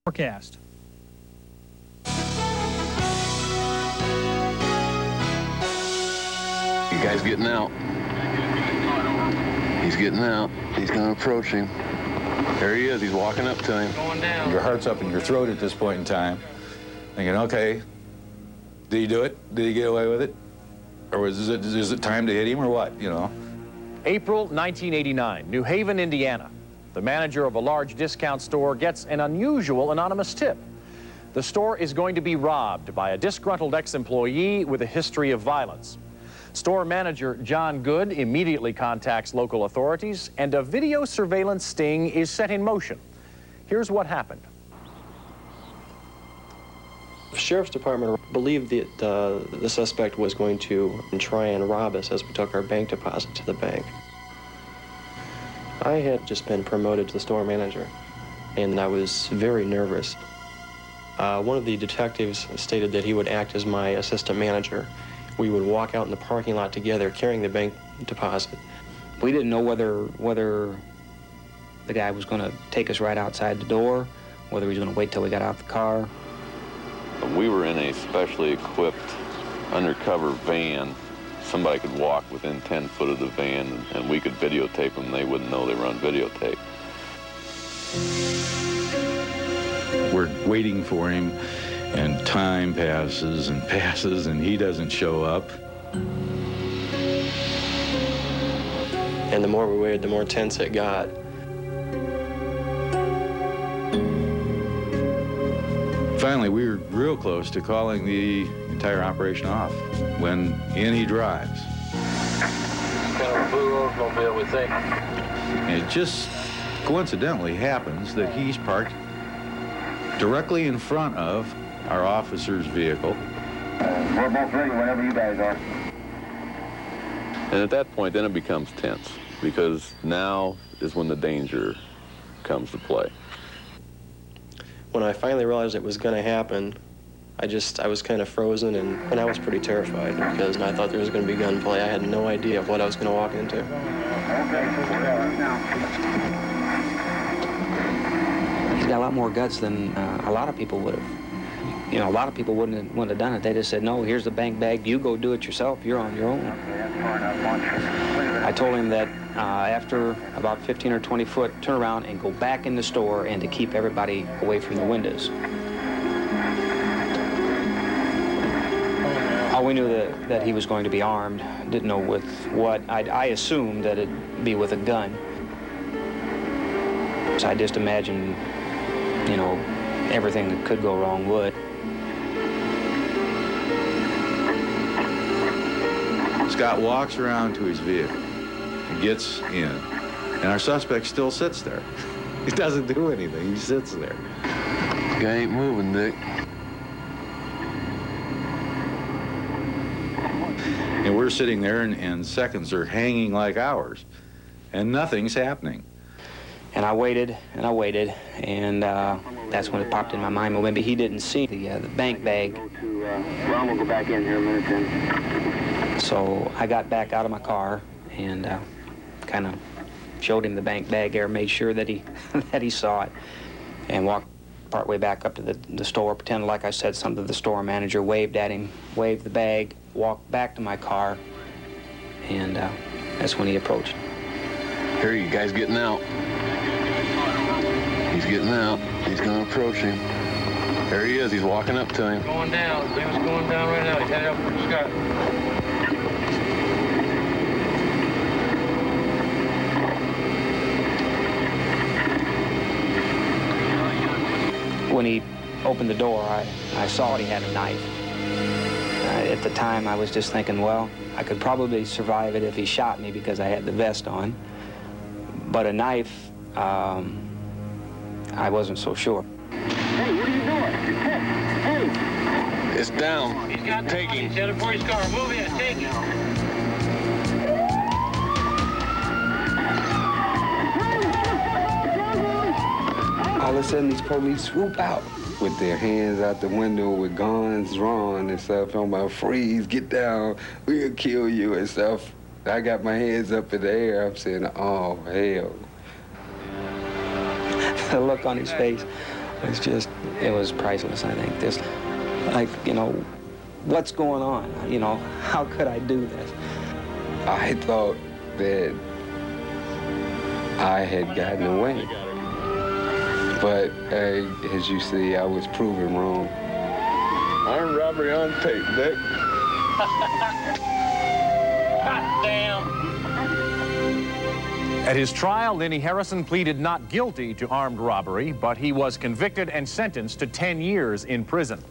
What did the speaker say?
Forecast. You guys getting out. He's getting out. He's going to approach him. There he is. He's walking up to him. Going down. Your heart's up in your throat at this point in time, thinking, okay, did he do it? Did he get away with it? Or is it time to hit him or what, you know? April 1989, New Haven, Indiana. The manager of a large discount store gets an unusual anonymous tip. The store is going to be robbed by a disgruntled ex-employee with a history of violence. Store manager John Good immediately contacts local authorities, and a video surveillance sting is set in motion. Here's what happened. The sheriff's department believed that the suspect was going to try and rob us as we took our bank deposit to the bank. I had just been promoted to the store manager, and I was very nervous. One of the detectives stated that he would act as my assistant manager. We would walk out in the parking lot together carrying the bank deposit. We didn't know whether the guy was going to take us right outside the door, whether he was going to wait till we got out the car. We were in a specially equipped undercover van. Somebody could walk within 10 foot of the van, and we could videotape them. They wouldn't know they were on videotape. We're waiting for him, and time passes and passes, and he doesn't show up. And the more we waited, the more tense it got. Finally, we were real close to calling the entire operation off when in he drives. Kind of a blue Oldsmobile, we think. And it just coincidentally happens that he's parked directly in front of our officer's vehicle. We're both ready whenever you guys are. And at that point, then it becomes tense, because now is when the danger comes to play. When I finally realized it was going to happen, I was kind of frozen, and I was pretty terrified because I thought there was going to be gunplay. I had no idea of what I was going to walk into. He's got a lot more guts than a lot of people would have. You know, a lot of people wouldn't have done it. They just said, no, here's the bank bag. You go do it yourself. You're on your own. I told him that after about 15 or 20 foot, turn around and go back in the store and to keep everybody away from the windows. All we knew that he was going to be armed. Didn't know with what. I assumed that it'd be with a gun. So I just imagined, you know, everything that could go wrong would. Scott walks around to his vehicle and gets in, and our suspect still sits there. He doesn't do anything, he sits there. Guy ain't moving, Dick. And we're sitting there, and seconds are hanging like hours, and nothing's happening. And I waited, and that's when it popped in my mind. Well, maybe he didn't see the bank bag. Ron will go back in here a minute then. So I got back out of my car and kind of showed him the bank bag there, made sure that he that he saw it, and walked partway back up to the store, pretended like I said something to the store manager, waved at him, waved the bag, walked back to my car, and that's when he approached. Here, you guys getting out. He's getting out. He's going to approach him. There he is. He's walking up to him. Going down. He was going down right now. He's headed up for Scott. When he opened the door, I saw he had a knife. At the time, I was just thinking, well, I could probably survive it if he shot me because I had the vest on. But a knife, I wasn't so sure. Hey, what are you doing? Hey! It's down. He's got Take him. He's headed for his car. Move in. Take him. All of a sudden, these police swoop out with their hands out the window with guns drawn and stuff. I'm about, freeze, get down, we'll kill you and stuff. I got my hands up in the air. I'm saying, oh, hell. The look on his face, It's just, it was priceless, I think. Just like, you know, what's going on? You know, how could I do this? I thought that I had gotten away. But as you see, I was proven wrong. Armed robbery on tape, Dick. God damn! At his trial, Lenny Harrison pleaded not guilty to armed robbery, but he was convicted and sentenced to 10 years in prison.